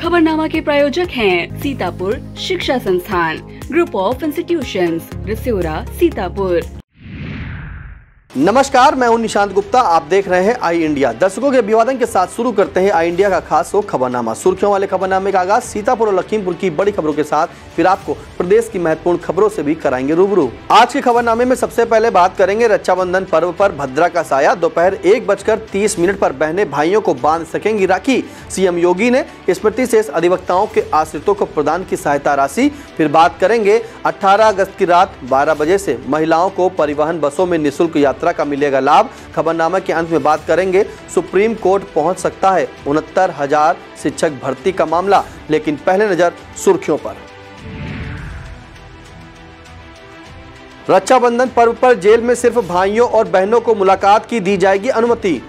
खबरनामा के प्रायोजक हैं सीतापुर शिक्षा संस्थान, ग्रुप ऑफ इंस्टीट्यूशंस, रिसोरा, सीतापुर। नमस्कार, मैं हूं निशांत गुप्ता। आप देख रहे हैं आई इंडिया। दर्शकों के अभिवादन के साथ शुरू करते हैं आई इंडिया का खास खबरनामा। सुर्खियों वाले खबरनामे का आगाज सीतापुर और लखीमपुर की बड़ी खबरों के साथ, फिर आपको प्रदेश की महत्वपूर्ण खबरों से भी कराएंगे रूबरू। आज के खबरनामे में सबसे पहले बात करेंगे रक्षाबंधन पर्व पर भद्रा का साया। दोपहर 1:30 पर बहनें भाइयों को बांध सकेंगी राखी। सीएम योगी ने स्मृति शेष अधिवक्ताओं के आश्रितों को प्रदान की सहायता राशि। फिर बात करेंगे 18 अगस्त की रात 12 बजे से महिलाओं को परिवहन बसों में निःशुल्क यात्रा का मिलेगा लाभ। खबरनामा के अंत में बात करेंगे सुप्रीम कोर्ट पहुंच सकता है 69,000 शिक्षक भर्ती का मामला। लेकिन पहले नजर सुर्खियों पर। रक्षाबंधन पर्व पर जेल में सिर्फ भाइयों और बहनों को मुलाकात की दी जाएगी अनुमति।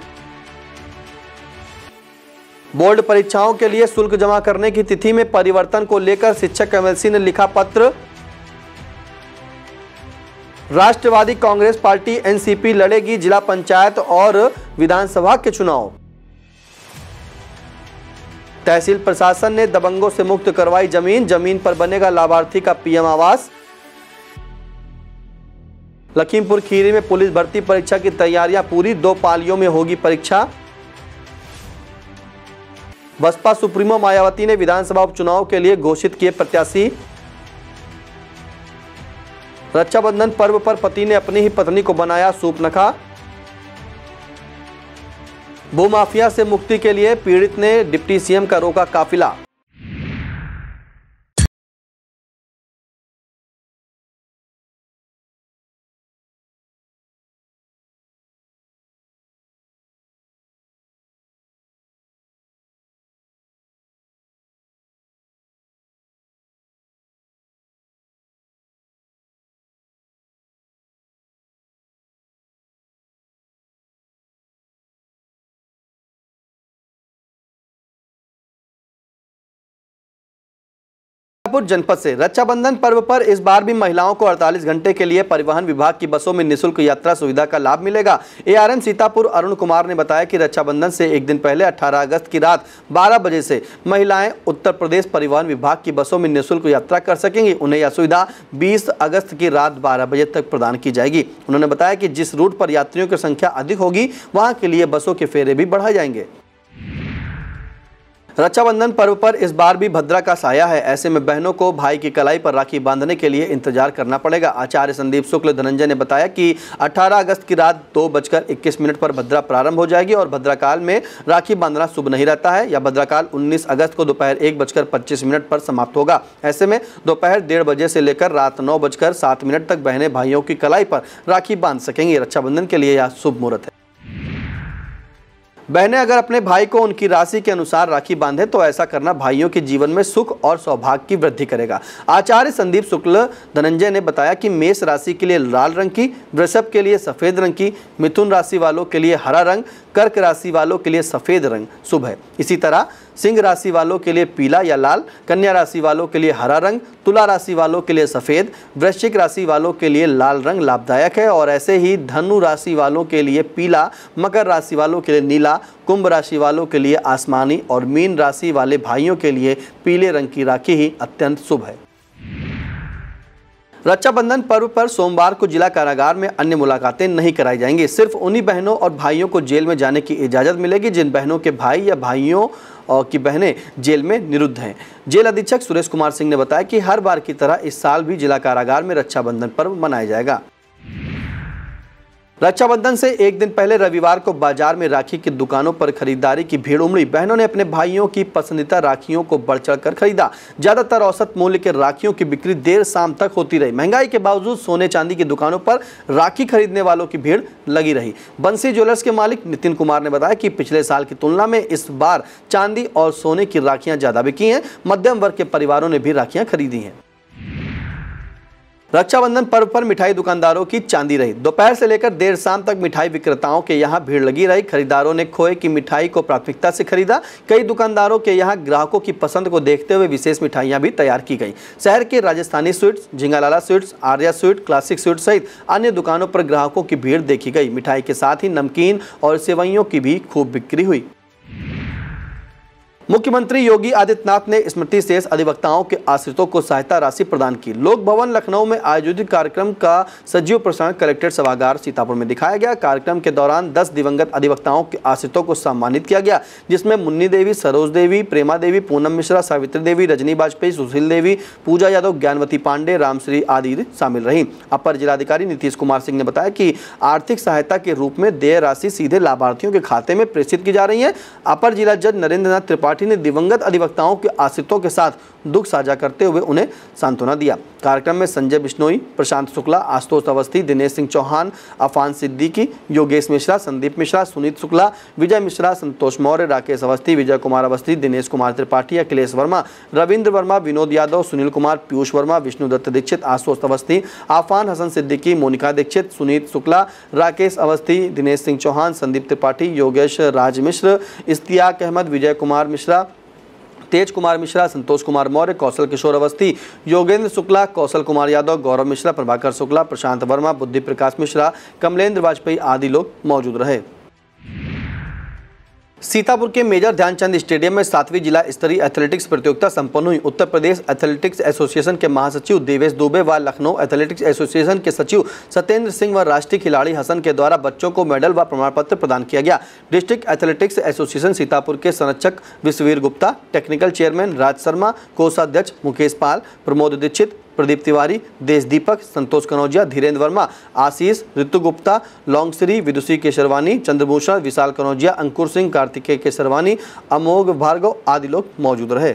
बोर्ड परीक्षाओं के लिए शुल्क जमा करने की तिथि में परिवर्तन को लेकर शिक्षक एमएलसी ने लिखा पत्र। राष्ट्रवादी कांग्रेस पार्टी एनसीपी लड़ेगी जिला पंचायत और विधानसभा के चुनाव। तहसील प्रशासन ने दबंगों से मुक्त करवाई जमीन पर बनेगा लाभार्थी का पीएम आवास। लखीमपुर खीरी में पुलिस भर्ती परीक्षा की तैयारियां पूरी, 2 पालियों में होगी परीक्षा। बसपा सुप्रीमो मायावती ने विधानसभा उपचुनाव के लिए घोषित किए प्रत्याशी। रक्षाबंधन पर्व पर पति ने अपनी ही पत्नी को बनाया सूपनखा। भूमाफिया से मुक्ति के लिए पीड़ित ने डिप्टी सीएम का रोका काफिला। जनपद से रक्षाबंधन पर्व पर इस बार भी महिलाओं को 48 घंटे के लिए परिवहन विभाग की बसों में निःशुल्क यात्रा सुविधा का लाभ मिलेगा। एआरएम सीतापुर अरुण कुमार ने बताया कि रक्षाबंधन से एक दिन पहले 18 अगस्त की रात 12 बजे से महिलाएं उत्तर प्रदेश परिवहन विभाग की बसों में निःशुल्क यात्रा कर सकेंगी। उन्हें यह सुविधा 20 अगस्त की रात 12 बजे तक प्रदान की जाएगी। उन्होंने बताया कि जिस रूट पर यात्रियों की संख्या अधिक होगी वहां के लिए बसों के फेरे भी बढ़ाए जाएंगे। रक्षाबंधन पर्व पर इस बार भी भद्रा का साया है। ऐसे में बहनों को भाई की कलाई पर राखी बांधने के लिए इंतजार करना पड़ेगा। आचार्य संदीप शुक्ल धनंजय ने बताया कि 18 अगस्त की रात 2:21 पर भद्रा प्रारंभ हो जाएगी और भद्राकाल में राखी बांधना शुभ नहीं रहता है। यह भद्राकाल 19 अगस्त को दोपहर 1:25 पर समाप्त होगा। ऐसे में दोपहर 1:30 बजे से लेकर रात 9:07 तक बहनें भाइयों की कलाई पर राखी बांध सकेंगी। रक्षाबंधन के लिए यह शुभ मुहूर्त है। बहनें अगर अपने भाई को उनकी राशि के अनुसार राखी बांधे तो ऐसा करना भाइयों के जीवन में सुख और सौभाग्य की वृद्धि करेगा। आचार्य संदीप शुक्ल धनंजय ने बताया कि मेष राशि के लिए लाल रंग की, वृषभ के लिए सफेद रंग की, मिथुन राशि वालों के लिए हरा रंग, कर्क राशि वालों के लिए सफेद रंग शुभ है। इसी तरह सिंह राशि वालों के लिए पीला या लाल, कन्या राशि वालों के लिए हरा रंग, तुला राशि वालों के लिए सफेद, वृश्चिक राशि वालों के लिए लाल रंग लाभदायक है और ऐसे ही धनु राशि वालों के लिए पीला, मकर राशि वालों के लिए नीला, कुंभ राशि वालों के लिए आसमानी और मीन राशि वाले भाइयों के लिए पीले रंग की राखी ही अत्यंत शुभ है। रक्षाबंधन पर्व पर सोमवार को जिला कारागार में अन्य मुलाकातें नहीं कराई जाएंगी। सिर्फ उन्हीं बहनों और भाइयों को जेल में जाने की इजाज़त मिलेगी जिन बहनों के भाई या भाइयों की बहनें जेल में निरुद्ध हैं। जेल अधीक्षक सुरेश कुमार सिंह ने बताया कि हर बार की तरह इस साल भी जिला कारागार में रक्षाबंधन पर्व मनाया जाएगा। रक्षाबंधन से एक दिन पहले रविवार को बाजार में राखी की दुकानों पर खरीदारी की भीड़ उमड़ी। बहनों ने अपने भाइयों की पसंदीदा राखियों को बढ़ चढ़कर खरीदा। ज्यादातर औसत मूल्य के राखियों की बिक्री देर शाम तक होती रही। महंगाई के बावजूद सोने चांदी की दुकानों पर राखी खरीदने वालों की भीड़ लगी रही। बंसी ज्वेलर्स के मालिक नितिन कुमार ने बताया कि पिछले साल की तुलना में इस बार चांदी और सोने की राखियां ज्यादा बिकी हैं। मध्यम वर्ग के परिवारों ने भी राखियां खरीदी हैं। रक्षाबंधन पर्व पर मिठाई दुकानदारों की चांदी रही। दोपहर से लेकर देर शाम तक मिठाई विक्रेताओं के यहां भीड़ लगी रही। खरीदारों ने खोए की मिठाई को प्राथमिकता से खरीदा। कई दुकानदारों के यहां ग्राहकों की पसंद को देखते हुए विशेष मिठाइयां भी तैयार की गई। शहर के Rajasthani sweets, Jhingalala sweets, Arya sweet, classic sweet सहित अन्य दुकानों पर ग्राहकों की भीड़ देखी गई। मिठाई के साथ ही नमकीन और सेवइयों की भी खूब बिक्री हुई। मुख्यमंत्री योगी आदित्यनाथ ने स्मृति शेष अधिवक्ताओं के आश्रितों को सहायता राशि प्रदान की। लोक भवन लखनऊ में आयोजित कार्यक्रम का सजीव प्रसारण कलेक्ट्रेट सभागार सीतापुर में दिखाया गया। कार्यक्रम के दौरान 10 दिवंगत अधिवक्ताओं के आश्रितों को सम्मानित किया गया, जिसमें मुन्नी देवी, सरोज देवी, प्रेमा देवी, पूनम मिश्रा, सावित्री देवी, रजनी वाजपेयी, सुशील देवी, पूजा यादव, ज्ञानवती पांडे, रामश्री आदि शामिल रही। अपर जिलाधिकारी नीतीश कुमार सिंह ने बताया कि आर्थिक सहायता के रूप में देय राशि सीधे लाभार्थियों के खाते में प्रेषित की जा रही है। अपर जिला जज नरेंद्र नाथ त्रिपाठी ने दिवंगत अधिवक्ताओं के आश्रितों के साथ दुख साझा करते हुए उन्हें सांत्वना दिया। कार्यक्रम में संजय बिश्नोई, प्रशांत शुक्ला, आशुतोष अवस्थी, दिनेश सिंह चौहान, अफान सिद्दीकी, योगेश मिश्रा, संदीप मिश्रा, सुनीत शुक्ला, विजय मिश्रा, संतोष मौर्य, राकेश अवस्थी, विजय कुमार अवस्थी, दिनेश कुमार त्रिपाठी, अखिलेश वर्मा, रविंद्र वर्मा, विनोद यादव, सुनील कुमार, पीयूष वर्मा, विष्णुदत्त दीक्षित, आशुतोष अवस्थी, आफान हसन सिद्दीकी, मोनिका दीक्षित, सुनीत शुक्ला, राकेश अवस्थी, दिनेश सिंह चौहान, संदीप त्रिपाठी, योगेश राज मिश्र, इश्तियाक अहमद, विजय कुमार मिश्रा, तेज कुमार मिश्रा, संतोष कुमार मौर्य, कौशल किशोर अवस्थी, योगेंद्र शुक्ला, कौशल कुमार यादव, गौरव मिश्रा, प्रभाकर शुक्ला, प्रशांत वर्मा, बुद्धि प्रकाश मिश्रा, कमलेंद्र वाजपेयी आदि लोग मौजूद रहे। सीतापुर के मेजर ध्यानचंद स्टेडियम में 7वीं जिला स्तरीय एथलेटिक्स प्रतियोगिता संपन्न हुई। उत्तर प्रदेश एथलेटिक्स एसोसिएशन के महासचिव देवेश दुबे व लखनऊ एथलेटिक्स एसोसिएशन के सचिव सत्येंद्र सिंह व राष्ट्रीय खिलाड़ी हसन के द्वारा बच्चों को मेडल व प्रमाण पत्र प्रदान किया गया। डिस्ट्रिक्ट एथलेटिक्स एसोसिएशन सीतापुर के संरक्षक विश्ववीर गुप्ता, टेक्निकल चेयरमैन राज शर्मा, कोषाध्यक्ष मुकेश पाल, प्रमोद दीक्षित, प्रदीप तिवारी, देश दीपक, संतोष कनौजिया, धीरेन्द्र वर्मा, आशीष, ऋतु गुप्ता, लौंगश्री, विदुषी केशरवानी, चंद्रभूषण, विशाल कनौजिया, अंकुर सिंह, कार्तिकेय केशरवानी, अमोघ भार्गव आदि लोग मौजूद रहे।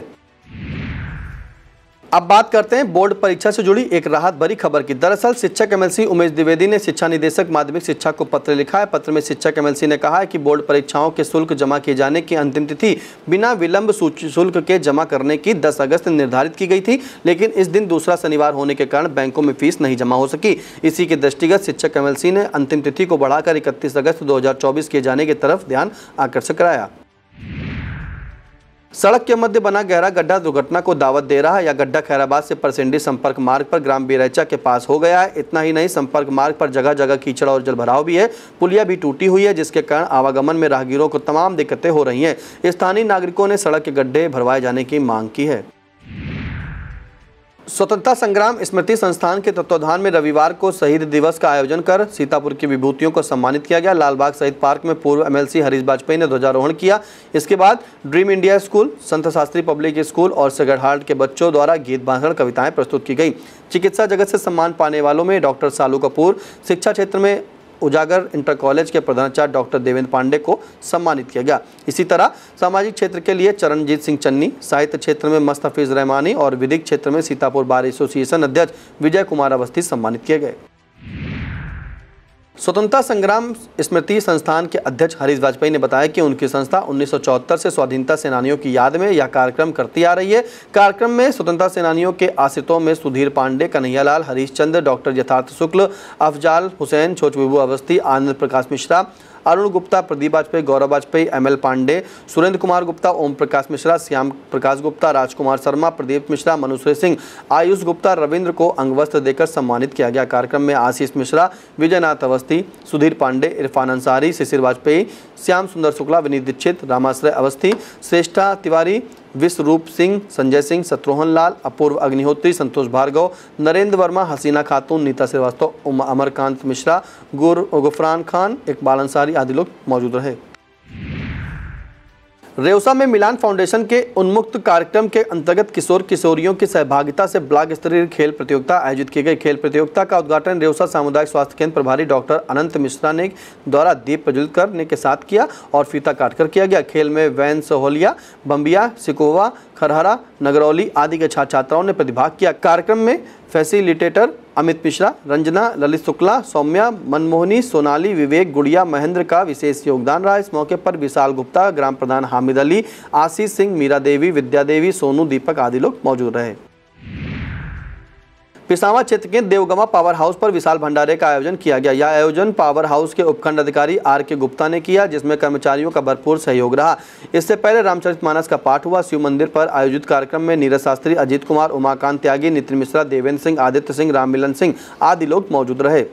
अब बात करते हैं बोर्ड परीक्षा से जुड़ी एक राहत भरी खबर की। दरअसल शिक्षक एमएलसी उमेश द्विवेदी ने शिक्षा निदेशक माध्यमिक शिक्षा को पत्र लिखा है। पत्र में शिक्षक एमएलसी ने कहा है कि बोर्ड परीक्षाओं के शुल्क जमा किए जाने की अंतिम तिथि बिना विलंब शुल्क के जमा करने की 10 अगस्त निर्धारित की गई थी, लेकिन इस दिन दूसरा शनिवार होने के कारण बैंकों में फीस नहीं जमा हो सकी। इसी के दृष्टिगत शिक्षक एमएलसी ने अंतिम तिथि को बढ़ाकर 31 अगस्त 2024 किए जाने की तरफ ध्यान आकर्षित कराया। सड़क के मध्य बना गहरा गड्ढा दुर्घटना को दावत दे रहा है। यह गड्ढा खैराबाद से परसेंडी संपर्क मार्ग पर ग्राम बेरैचा के पास हो गया है। इतना ही नहीं, संपर्क मार्ग पर जगह जगह कीचड़ और जलभराव भी है। पुलिया भी टूटी हुई है, जिसके कारण आवागमन में राहगीरों को तमाम दिक्कतें हो रही हैं। स्थानीय नागरिकों ने सड़क के गड्ढे भरवाए जाने की मांग की है। स्वतंत्रता संग्राम स्मृति संस्थान के तत्वाधान में रविवार को शहीद दिवस का आयोजन कर सीतापुर की विभूतियों को सम्मानित किया गया। लालबाग शहीद पार्क में पूर्व एमएलसी हरीश वाजपेयी ने ध्वजारोहण किया। इसके बाद ड्रीम इंडिया स्कूल, संत शास्त्री पब्लिक स्कूल और सेगड़हाट के बच्चों द्वारा गीत, भाषण, कविताएं प्रस्तुत की गई। चिकित्सा जगत से सम्मान पाने वालों में डॉक्टर सालू कपूर, शिक्षा क्षेत्र में उजागर इंटर कॉलेज के प्रधानाचार्य डॉक्टर देवेंद्र पांडे को सम्मानित किया गया। इसी तरह सामाजिक क्षेत्र के लिए चरणजीत सिंह चन्नी, साहित्य क्षेत्र में मुस्तफिज रहमानी और विधिक क्षेत्र में सीतापुर बार एसोसिएशन अध्यक्ष विजय कुमार अवस्थी सम्मानित किए गए। स्वतंत्रता संग्राम स्मृति संस्थान के अध्यक्ष हरीश वाजपेयी ने बताया कि उनकी संस्था 1974 से स्वाधीनता सेनानियों की याद में यह कार्यक्रम करती आ रही है। कार्यक्रम में स्वतंत्रता सेनानियों के आश्रितों में सुधीर पांडे, कन्हैयालाल, हरीश चंद्र, डॉक्टर यथार्थ शुक्ल, अफजाल हुसैन, छोचबीबू अवस्थी, आनंद प्रकाश मिश्रा, अरुण गुप्ता, प्रदीप वाजपेयी, गौरव वाजपेयी, एमएल पांडे, सुरेंद्र कुमार गुप्ता, ओम प्रकाश मिश्रा, श्याम प्रकाश गुप्ता, राजकुमार शर्मा, प्रदीप मिश्रा, मनुश्री सिंह, आयुष गुप्ता, रविंद्र को अंगवस्त्र देकर सम्मानित किया गया। कार्यक्रम में आशीष मिश्रा, विजयनाथ अवस्थी, सुधीर पांडे, इरफान अंसारी, शिशिर वाजपेयी, श्याम सुंदर शुक्ला, विनीत दीक्षित, रामाश्रय अवस्थी, श्रेष्ठा तिवारी, विश्वरूप सिंह, संजय सिंह, शत्रुघ्न लाल, अपूर्व अग्निहोत्री, संतोष भार्गव, नरेंद्र वर्मा, हसीना खातून, नीता श्रीवास्तव, अमरकांत मिश्रा, गुफरान खान, इकबाल अंसारी आदि लोग मौजूद रहे। रेउसा में मिलान फाउंडेशन के उन्मुक्त कार्यक्रम के अंतर्गत किशोर किशोरियों की सहभागिता से ब्लॉक स्तरीय खेल प्रतियोगिता आयोजित की गई। खेल प्रतियोगिता का उद्घाटन रेउसा सामुदायिक स्वास्थ्य केंद्र प्रभारी डॉक्टर अनंत मिश्रा ने द्वारा दीप प्रज्वलित करने के साथ किया और फीता काटकर किया गया। खेल में वैन सोहलिया, बम्बिया, सिकोवा, खरहरा, नगरौली आदि के छात्र छात्राओं ने प्रतिभाग किया। कार्यक्रम में फैसिलिटेटर अमित मिश्रा, रंजना, ललित शुक्ला, सौम्या, मनमोहनी, सोनाली, विवेक, गुड़िया, महेंद्र का विशेष योगदान रहा। इस मौके पर विशाल गुप्ता, ग्राम प्रधान हामिद अली, आशीष सिंह, मीरा देवी, विद्या देवी, सोनू, दीपक आदि लोग मौजूद रहे। पिसावा क्षेत्र के देवगमा पावर हाउस पर विशाल भंडारे का आयोजन किया गया। यह आयोजन पावर हाउस के उपखंड अधिकारी आर के गुप्ता ने किया, जिसमें कर्मचारियों का भरपूर सहयोग रहा। इससे पहले रामचरितमानस का पाठ हुआ। शिव मंदिर पर आयोजित कार्यक्रम में नीरज शास्त्री, अजीत कुमार, उमाकांत त्यागी, नितिन मिश्रा, देवेंद्र सिंह, आदित्य सिंह, राममिलन सिंह आदि लोग मौजूद रहे।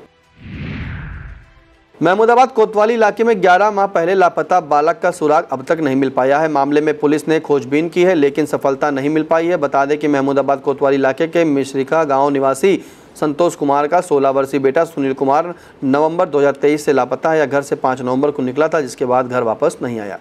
महमूदाबाद कोतवाली इलाके में 11 माह पहले लापता बालक का सुराग अब तक नहीं मिल पाया है। मामले में पुलिस ने खोजबीन की है लेकिन सफलता नहीं मिल पाई है। बता दें कि महमूदाबाद कोतवाली इलाके के मिश्रिका गांव निवासी संतोष कुमार का 16 वर्षीय बेटा सुनील कुमार नवंबर 2023 से लापता है। यह घर से 5 नवंबर को निकला था, जिसके बाद घर वापस नहीं आया।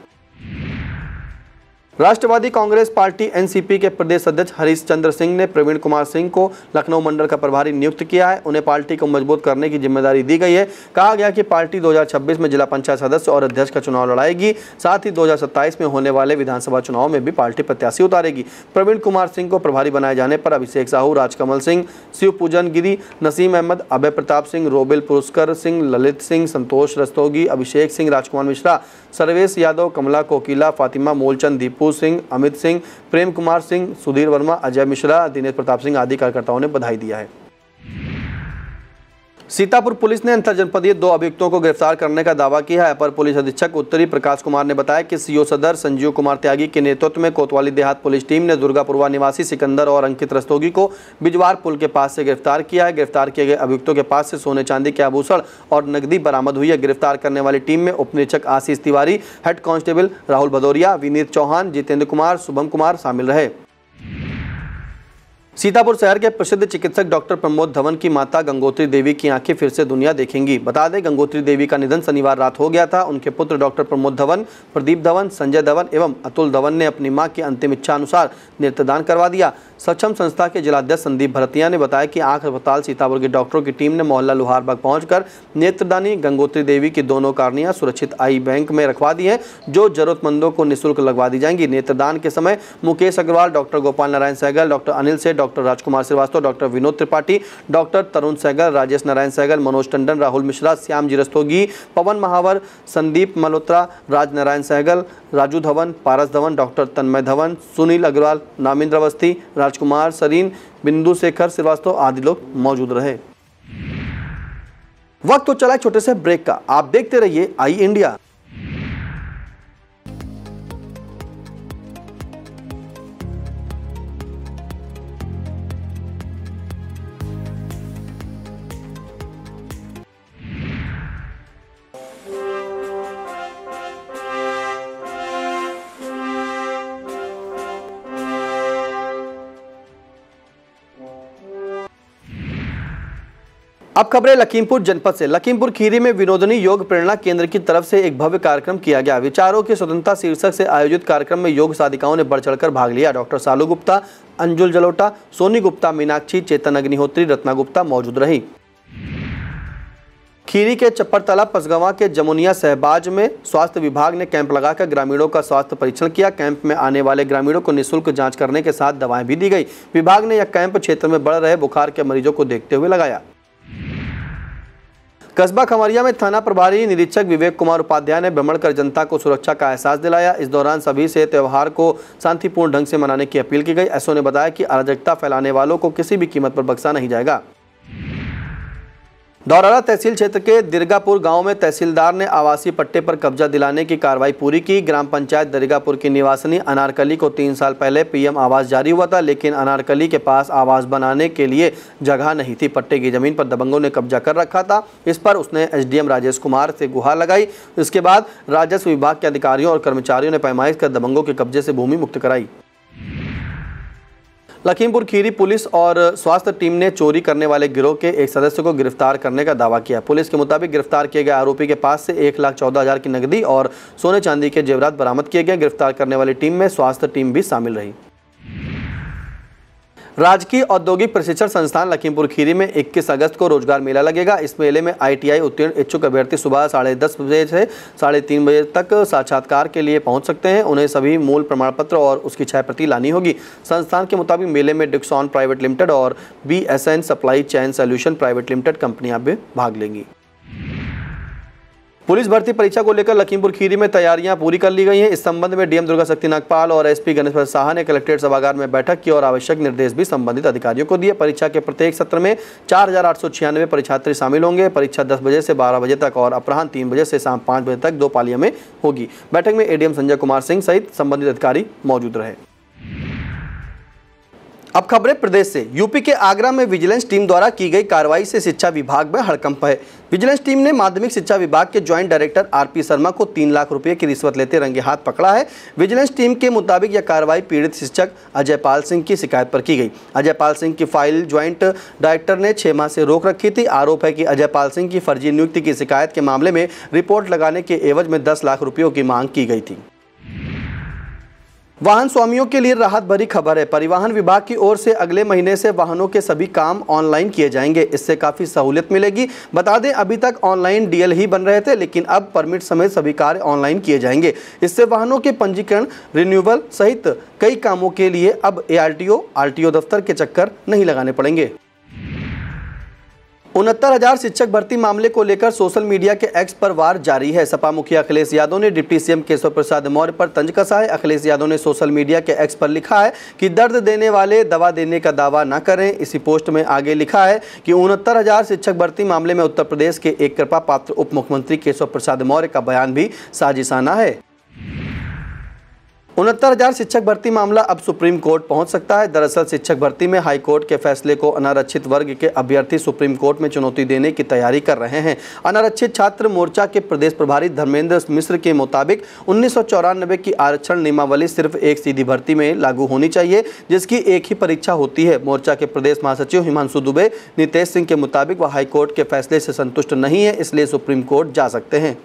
राष्ट्रवादी कांग्रेस पार्टी एनसीपी के प्रदेश अध्यक्ष हरीश चंद्र सिंह ने प्रवीण कुमार सिंह को लखनऊ मंडल का प्रभारी नियुक्त किया है। उन्हें पार्टी को मजबूत करने की जिम्मेदारी दी गई है। कहा गया कि पार्टी 2026 में जिला पंचायत सदस्य और अध्यक्ष का चुनाव लड़ाएगी। साथ ही 2027 में होने वाले विधानसभा चुनाव में भी पार्टी प्रत्याशी उतारेगी। प्रवीण कुमार सिंह को प्रभारी बनाए जाने पर अभिषेक साहू, राजकमल सिंह, शिव पूजन गिरी, नसीम अहमद, अभय प्रताप सिंह, रोबिल पुरस्कर सिंह, ललित सिंह, संतोष रस्तोगी, अभिषेक सिंह, राजकुमार मिश्रा, सर्वेश यादव, कमला कोकिला, फातिमा मूलचंद, दीपू सिंह, अमित सिंह, प्रेम कुमार सिंह, सुधीर वर्मा, अजय मिश्रा, दिनेश प्रताप सिंह आदि कार्यकर्ताओं ने बधाई दिया है। सीतापुर पुलिस ने अंतरजनपदीय 2 अभियुक्तों को गिरफ्तार करने का दावा किया है। अपर पुलिस अधीक्षक उत्तरी प्रकाश कुमार ने बताया कि सीओ सदर संजीव कुमार त्यागी के नेतृत्व में कोतवाली देहात पुलिस टीम ने दुर्गापुरवा निवासी सिकंदर और अंकित रस्तोगी को बिजवार पुल के पास से गिरफ्तार किया है। गिरफ्तार किए गए अभियुक्तों के पास से सोने चांदी के आभूषण और नकदी बरामद हुई है। गिरफ्तार करने वाली टीम में उप निरीक्षक आशीष तिवारी, हेड कांस्टेबल राहुल भदौरिया, विनीत चौहान, जितेंद्र कुमार, शुभम कुमार शामिल रहे। सीतापुर शहर के प्रसिद्ध चिकित्सक डॉक्टर प्रमोद धवन की माता गंगोत्री देवी की आंखें फिर से दुनिया देखेंगी। बता दें, गंगोत्री देवी का निधन शनिवार रात हो गया था। उनके पुत्र डॉक्टर प्रमोद धवन, प्रदीप धवन, संजय धवन एवं अतुल धवन ने अपनी मां की अंतिम इच्छा अनुसार नेत्रदान करवा दिया। सक्षम संस्था के जिलाध्यक्ष संदीप भरतिया ने बताया कि आंख अस्पताल सीतापुर की डॉक्टरों की टीम ने मोहल्ला लोहारबाग पहुंचकर नेत्रदानी गंगोत्री देवी की दोनों कार्नियां सुरक्षित आई बैंक में रखवा दी हैं, जो जरूरतमंदों को निःशुल्क लगवा दी जाएंगी। नेत्रदान के समय मुकेश अग्रवाल, डॉक्टर गोपाल नारायण सहगल, डॉक्टर अनिल सेठ, डॉक्टर राजकुमार श्रीवास्तव, डॉक्टर विनोद त्रिपाठी, डॉक्टर तरुण सहगल, राजेश नारायण सहगल, मनोज टंडन, राहुल मिश्रा, श्याम जी रस्तोगी, पवन महावर, संदीप मल्होत्रा, राज नारायण सहगल, राजू धवन, पारस धवन, डॉक्टर तन्मय धवन, सुनील अग्रवाल, नामिंद्र अवस्थी, राजकुमार सरीन, बिंदु शेखर श्रीवास्तव आदि लोग मौजूद रहे। वक्त तो चला छोटे से ब्रेक का। आप देखते रहिए आई इंडिया। अब खबरें लखीमपुर जनपद से। लखीमपुर खीरी में विनोदनी योग प्रेरणा केंद्र की तरफ से एक भव्य कार्यक्रम किया गया। विचारों की स्वतंत्रता शीर्षक से आयोजित कार्यक्रम में योग साधिकाओं ने बढ़ चढ़कर भाग लिया। डॉक्टर सालू गुप्ता, अंजुल जलोटा, सोनी गुप्ता, मीनाक्षी, चेतन अग्निहोत्री, रत्ना गुप्ता मौजूद रही। खीरी के चप्परतला पसगवां के जमुनिया सहबाज में स्वास्थ्य विभाग ने कैंप लगाकर ग्रामीणों का स्वास्थ्य परीक्षण किया। कैंप में आने वाले ग्रामीणों को निःशुल्क जांच करने के साथ दवाएं भी दी गई। विभाग ने यह कैंप क्षेत्र में बढ़ रहे बुखार के मरीजों को देखते हुए लगाया। कस्बा खमरिया में थाना प्रभारी निरीक्षक विवेक कुमार उपाध्याय ने भ्रमण कर जनता को सुरक्षा का एहसास दिलाया। इस दौरान सभी से त्यौहार को शांतिपूर्ण ढंग से मनाने की अपील की गई। एसओ ने बताया कि अराजकता फैलाने वालों को किसी भी कीमत पर बख्शा नहीं जाएगा। दौराला तहसील क्षेत्र के दिरगापुर गांव में तहसीलदार ने आवासीय पट्टे पर कब्जा दिलाने की कार्रवाई पूरी की। ग्राम पंचायत दिरगापुर की निवासिनी अनारकली को 3 साल पहले पीएम आवास जारी हुआ था, लेकिन अनारकली के पास आवास बनाने के लिए जगह नहीं थी। पट्टे की जमीन पर दबंगों ने कब्जा कर रखा था। इस पर उसने एसडीएम राजेश कुमार से गुहार लगाई। इसके बाद राजस्व विभाग के अधिकारियों और कर्मचारियों ने पैमाइश कर दबंगों के कब्जे से भूमि मुक्त कराई। लखीमपुर खीरी पुलिस और स्वास्थ्य टीम ने चोरी करने वाले गिरोह के एक सदस्य को गिरफ्तार करने का दावा किया। पुलिस के मुताबिक गिरफ्तार किए गए आरोपी के पास से 1,14,000 की नकदी और सोने चांदी के जेवरात बरामद किए गए। गिरफ्तार करने वाली टीम में स्वास्थ्य टीम भी शामिल रही। राजकीय औद्योगिक प्रशिक्षण संस्थान लखीमपुर खीरी में 21 अगस्त को रोजगार मेला लगेगा। इस मेले में आईटीआई उत्तीर्ण इच्छुक अभ्यर्थी सुबह 10:30 बजे से 3:30 बजे तक साक्षात्कार के लिए पहुंच सकते हैं। उन्हें सभी मूल प्रमाण पत्र और उसकी 6 प्रति लानी होगी। संस्थान के मुताबिक मेले में डिक्सॉन प्राइवेट लिमिटेड और BSN supply chain solution private limited कंपनियां भी भाग लेंगी। पुलिस भर्ती परीक्षा को लेकर लखीमपुर खीरी में तैयारियां पूरी कर ली गई हैं। इस संबंध में डीएम दुर्गा शक्ति नागपाल और एसपी गणेश प्रसाद साहा ने कलेक्ट्रेट सभागार में बैठक की और आवश्यक निर्देश भी संबंधित अधिकारियों को दिए। परीक्षा के प्रत्येक सत्र में 4,896 परीक्षार्थी शामिल होंगे। परीक्षा 10 बजे से 12 बजे तक और अपराह्न 3 बजे से शाम 5 बजे तक 2 पालियों में होगी। बैठक में एडीएम संजय कुमार सिंह सहित संबंधित अधिकारी मौजूद रहे। अब खबरें प्रदेश से। यूपी के आगरा में विजिलेंस टीम द्वारा की गई कार्रवाई से शिक्षा विभाग में हड़कंप है। विजिलेंस टीम ने माध्यमिक शिक्षा विभाग के ज्वाइंट डायरेक्टर आरपी शर्मा को 3 लाख रुपए की रिश्वत लेते रंगे हाथ पकड़ा है। विजिलेंस टीम के मुताबिक यह कार्रवाई पीड़ित शिक्षक अजय पाल सिंह की शिकायत पर की गई। अजय पाल सिंह की फाइल ज्वाइंट डायरेक्टर ने 6 माह से रोक रखी थी। आरोप है कि अजय पाल सिंह की फर्जी नियुक्ति की शिकायत के मामले में रिपोर्ट लगाने के एवज में 10 लाख रुपयों की मांग की गई थी। वाहन स्वामियों के लिए राहत भरी खबर है। परिवहन विभाग की ओर से अगले महीने से वाहनों के सभी काम ऑनलाइन किए जाएंगे। इससे काफी सहूलियत मिलेगी। बता दें, अभी तक ऑनलाइन डीएल ही बन रहे थे, लेकिन अब परमिट समेत सभी कार्य ऑनलाइन किए जाएंगे। इससे वाहनों के पंजीकरण, रिन्यूअल सहित कई कामों के लिए अब आरटीओ दफ्तर के चक्कर नहीं लगाने पड़ेंगे। 69,000 शिक्षक भर्ती मामले को लेकर सोशल मीडिया के एक्स पर वार जारी है। सपा मुखिया अखिलेश यादव ने डिप्टी सीएम केशव प्रसाद मौर्य पर तंज कसा है। अखिलेश यादव ने सोशल मीडिया के एक्स पर लिखा है कि दर्द देने वाले दवा देने का दावा न करें। इसी पोस्ट में आगे लिखा है कि 69,000 शिक्षक भर्ती मामले में उत्तर प्रदेश के एक कृपा पात्र उप मुख्यमंत्री केशव प्रसाद मौर्य का बयान भी साजिशाना है। 69,000 शिक्षक भर्ती मामला अब सुप्रीम कोर्ट पहुंच सकता है। दरअसल शिक्षक भर्ती में हाई कोर्ट के फैसले को अनारक्षित वर्ग के अभ्यर्थी सुप्रीम कोर्ट में चुनौती देने की तैयारी कर रहे हैं। अनारक्षित छात्र मोर्चा के प्रदेश प्रभारी धर्मेंद्र मिश्र के मुताबिक 1994 की आरक्षण नियमावली सिर्फ एक सीधी भर्ती में लागू होनी चाहिए, जिसकी एक ही परीक्षा होती है। मोर्चा के प्रदेश महासचिव हिमांशु दुबे नितेश सिंह के मुताबिक वह हाईकोर्ट के फैसले से संतुष्ट नहीं है, इसलिए सुप्रीम कोर्ट जा सकते हैं।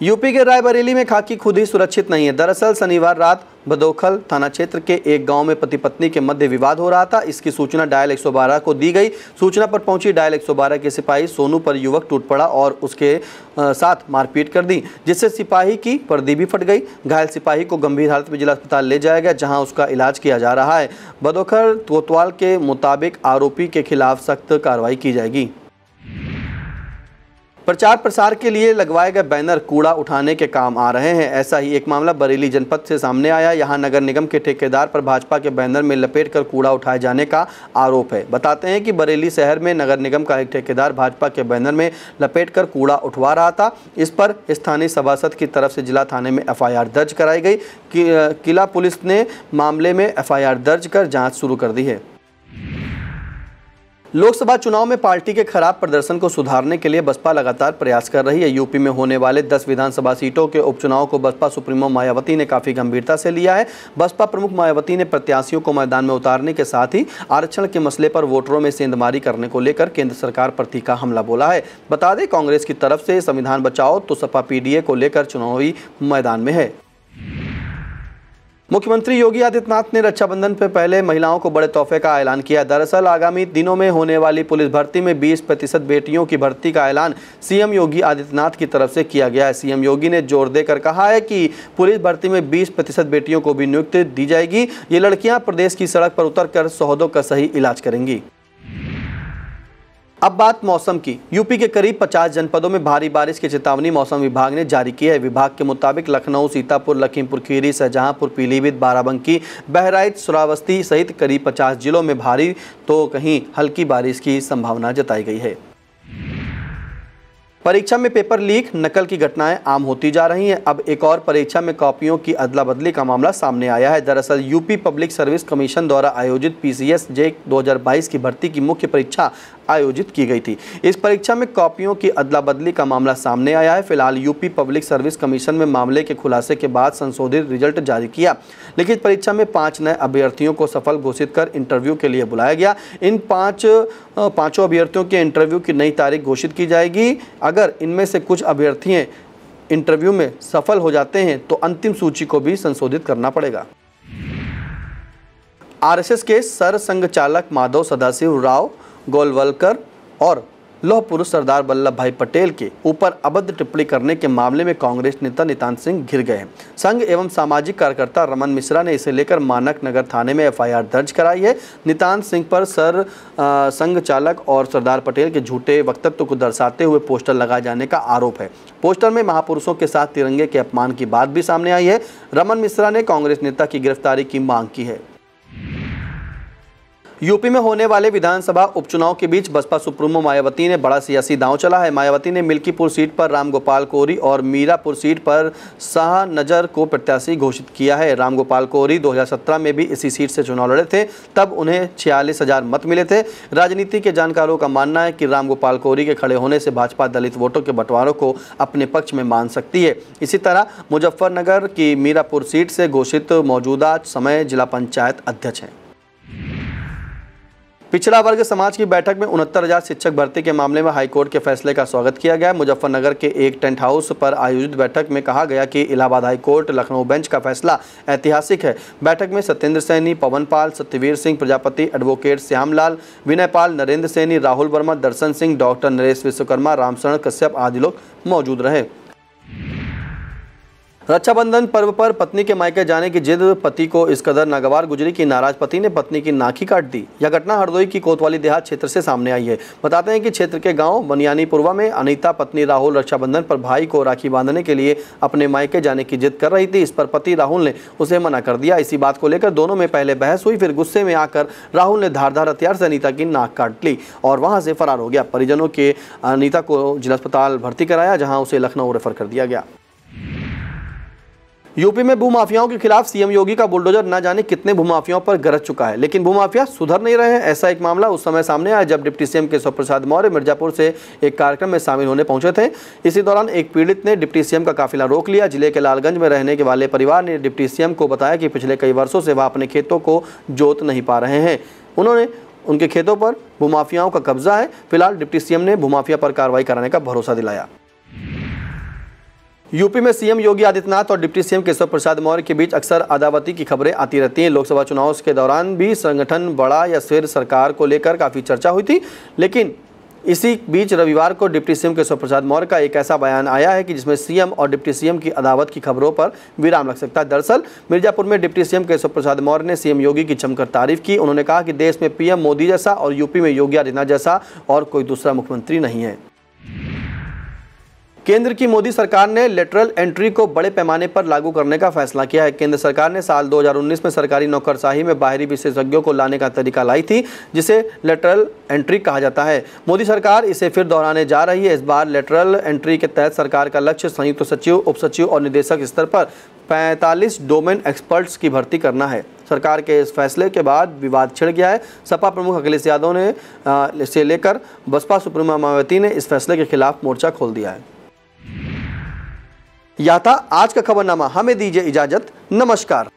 यूपी के रायबरेली में खाकी खुद ही सुरक्षित नहीं है। दरअसल शनिवार रात बदौखल थाना क्षेत्र के एक गांव में पति पत्नी के मध्य विवाद हो रहा था। इसकी सूचना डायल 112 को दी गई। सूचना पर पहुंची डायल 112 के सिपाही सोनू पर युवक टूट पड़ा और उसके साथ मारपीट कर दी, जिससे सिपाही की वर्दी भी फट गई। घायल सिपाही को गंभीर हालत में जिला अस्पताल ले जाया गया, जहां उसका इलाज किया जा रहा है। बदौखल कोतवाल के मुताबिक आरोपी के खिलाफ सख्त कार्रवाई की जाएगी। प्रचार प्रसार के लिए लगवाए गए बैनर कूड़ा उठाने के काम आ रहे हैं। ऐसा ही एक मामला बरेली जनपद से सामने आया। यहां नगर निगम के ठेकेदार पर भाजपा के बैनर में लपेटकर कूड़ा उठाए जाने का आरोप है। बताते हैं कि बरेली शहर में नगर निगम का एक ठेकेदार भाजपा के बैनर में लपेटकर कूड़ा उठवा रहा था। इस पर स्थानीय सभासद की तरफ से जिला थाने में एफआईआर दर्ज कराई गई। किला पुलिस ने मामले में एफआईआर दर्ज कर जाँच शुरू कर दी है। लोकसभा चुनाव में पार्टी के खराब प्रदर्शन को सुधारने के लिए बसपा लगातार प्रयास कर रही है। यूपी में होने वाले 10 विधानसभा सीटों के उपचुनाव को बसपा सुप्रीमो मायावती ने काफी गंभीरता से लिया है। बसपा प्रमुख मायावती ने प्रत्याशियों को मैदान में उतारने के साथ ही आरक्षण के मसले पर वोटरों में सेंधमारी करने को लेकर केंद्र सरकार पर तीखा हमला बोला है। बता दें, कांग्रेस की तरफ से संविधान बचाओ तो सपा पीडीए को लेकर चुनावी मैदान में है। मुख्यमंत्री योगी आदित्यनाथ ने रक्षाबंधन से पहले महिलाओं को बड़े तोहफे का ऐलान किया। दरअसल आगामी दिनों में होने वाली पुलिस भर्ती में 20% बेटियों की भर्ती का ऐलान सीएम योगी आदित्यनाथ की तरफ से किया गया है। सीएम योगी ने जोर देकर कहा है कि पुलिस भर्ती में 20% बेटियों को भी नियुक्ति दी जाएगी। ये लड़कियां प्रदेश की सड़क पर उतरकर शहीदों का सही इलाज करेंगी। अब बात मौसम की। यूपी के करीब 50 जनपदों में भारी बारिश की चेतावनी मौसम विभाग ने जारी की है। विभाग के मुताबिक लखनऊ, सीतापुर, लखीमपुर खीरी, शाहजहांपुर, पीलीभीत, बाराबंकी, बहराइच, श्रावस्ती सहित करीब 50 जिलों में भारी तो कहीं हल्की बारिश की संभावना जताई गई है। परीक्षा में पेपर लीक, नकल की घटनाएं आम होती जा रही हैं। अब एक और परीक्षा में कॉपियों की अदला बदली का मामला सामने आया है। दरअसल यूपी पब्लिक सर्विस कमीशन द्वारा आयोजित पीसीएस जे 2022 की भर्ती की मुख्य परीक्षा आयोजित की गई थी। इस परीक्षा में कॉपियों की अदला बदली का मामला सामने आया है। फिलहाल यूपी पब्लिक सर्विस कमीशन में मामले के खुलासे के बाद संशोधित रिजल्ट जारी किया। लिखित परीक्षा में 5 नए अभ्यर्थियों को सफल घोषित कर इंटरव्यू के लिए बुलाया गया। इन पांचों अभ्यर्थियों के इंटरव्यू की नई तारीख घोषित की जाएगी। अगर इनमें से कुछ अभ्यर्थी इंटरव्यू में सफल हो जाते हैं तो अंतिम सूची को भी संशोधित करना पड़ेगा। आरएसएस के सरसंघ चालक माधव सदाशिव राव गोलवलकर और लौह पुरुष सरदार वल्लभ भाई पटेल के ऊपर अभद्र टिप्पणी करने के मामले में कांग्रेस नेता नितान सिंह घिर गए हैं। संघ एवं सामाजिक कार्यकर्ता रमन मिश्रा ने इसे लेकर मानक नगर थाने में एफआईआर दर्ज कराई है। नितान सिंह पर संघ चालक और सरदार पटेल के झूठे वक्तव्य को दर्शाते हुए पोस्टर लगाए जाने का आरोप है। पोस्टर में महापुरुषों के साथ तिरंगे के अपमान की बात भी सामने आई है। रमन मिश्रा ने कांग्रेस नेता की गिरफ्तारी की मांग की है। यूपी में होने वाले विधानसभा उपचुनाव के बीच बसपा सुप्रीमो मायावती ने बड़ा सियासी दांव चला है। मायावती ने मिल्कीपुर सीट पर रामगोपाल कोरी और मीरापुर सीट पर शाहनजर को प्रत्याशी घोषित किया है। रामगोपाल कोरी 2017 में भी इसी सीट से चुनाव लड़े थे, तब उन्हें 46,000 मत मिले थे। राजनीति के जानकारों का मानना है कि रामगोपाल कोरी के खड़े होने से भाजपा दलित वोटों के बंटवारों को अपने पक्ष में मान सकती है। इसी तरह मुजफ्फरनगर की मीरापुर सीट से घोषित मौजूदा समय जिला पंचायत अध्यक्ष हैं। पिछड़ा वर्ग समाज की बैठक में 69,000 शिक्षक भर्ती के मामले में हाईकोर्ट के फैसले का स्वागत किया गया। मुजफ्फरनगर के एक टेंट हाउस पर आयोजित बैठक में कहा गया कि इलाहाबाद हाईकोर्ट लखनऊ बेंच का फैसला ऐतिहासिक है। बैठक में सत्येंद्र सैनी, पवन पाल, सत्यवीर सिंह प्रजापति, एडवोकेट श्यामलाल, विनय पाल, नरेंद्र सैनी, राहुल वर्मा, दर्शन सिंह, डॉक्टर नरेश विश्वकर्मा, रामशरण कश्यप आदि लोग मौजूद रहे। रक्षाबंधन पर्व पर पत्नी के मायके जाने की जिद पति को इस कदर नागवार गुजरी कि नाराज पति ने पत्नी की नाक ही काट दी। यह घटना हरदोई की कोतवाली देहात क्षेत्र से सामने आई है। बताते हैं कि क्षेत्र के गांव बनियानीपुरवा में अनीता पत्नी राहुल रक्षाबंधन पर भाई को राखी बांधने के लिए अपने मायके जाने की जिद कर रही थी। इस पर पति राहुल ने उसे मना कर दिया। इसी बात को लेकर दोनों में पहले बहस हुई, फिर गुस्से में आकर राहुल ने धारदार हथियार से अनीता की नाक काट ली और वहां से फरार हो गया। परिजनों के अनीता को जिला अस्पताल भर्ती कराया, जहाँ उसे लखनऊ रेफर कर दिया गया। यूपी में भूमाफियाओं के खिलाफ सीएम योगी का बुलडोजर न जाने कितने भूमाफियाओं पर गरज चुका है, लेकिन भूमाफिया सुधर नहीं रहे हैं। ऐसा एक मामला उस समय सामने आया जब डिप्टी सीएम केशव प्रसाद मौर्य मिर्जापुर से एक कार्यक्रम में शामिल होने पहुंचे थे। इसी दौरान एक पीड़ित ने डिप्टी सीएम का काफिला रोक लिया। जिले के लालगंज में रहने के वाले परिवार ने डिप्टी सीएम को बताया कि पिछले कई वर्षों से वह अपने खेतों को जोत नहीं पा रहे हैं। उनके खेतों पर भूमाफियाओं का कब्जा है। फिलहाल डिप्टी सीएम ने भूमाफिया पर कार्रवाई कराने का भरोसा दिलाया। यूपी में सीएम योगी आदित्यनाथ और डिप्टी सीएम केशव प्रसाद मौर्य के बीच अक्सर अदावती की खबरें आती रहती हैं। लोकसभा चुनाव के दौरान भी संगठन बड़ा या फिर सरकार को लेकर काफ़ी चर्चा हुई थी, लेकिन इसी बीच रविवार को डिप्टी सीएम केशव प्रसाद मौर्य का एक ऐसा बयान आया है कि जिसमें सीएम और डिप्टी सीएम की अदावत की खबरों पर विराम लग सकता है। दरअसल मिर्जापुर में डिप्टी सीएम केशव प्रसाद मौर्य ने सीएम योगी की जमकर तारीफ की। उन्होंने कहा कि देश में पीएम मोदी जैसा और यूपी में योगी आदित्यनाथ जैसा और कोई दूसरा मुख्यमंत्री नहीं है। केंद्र की मोदी सरकार ने लेटरल एंट्री को बड़े पैमाने पर लागू करने का फैसला किया है। केंद्र सरकार ने साल 2019 में सरकारी नौकरशाही में बाहरी विशेषज्ञों को लाने का तरीका लाई थी, जिसे लेटरल एंट्री कहा जाता है। मोदी सरकार इसे फिर दोहराने जा रही है। इस बार लेटरल एंट्री के तहत सरकार का लक्ष्य संयुक्त सचिव, उप सचिव और निदेशक स्तर पर 45 डोमेन एक्सपर्ट्स की भर्ती करना है। सरकार के इस फैसले के बाद विवाद छिड़ गया है। सपा प्रमुख अखिलेश यादव ने से लेकर बसपा सुप्रीमो मायावती ने इस फैसले के खिलाफ मोर्चा खोल दिया है। यह था आज का खबरनामा। हमें दीजिए इजाजत। नमस्कार।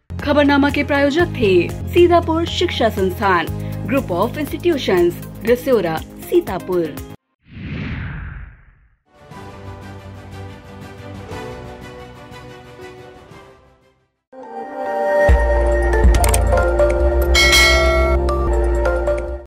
खबरनामा के प्रायोजक थे सीतापुर शिक्षा संस्थान, group of institutions, Rasora, Sitapur.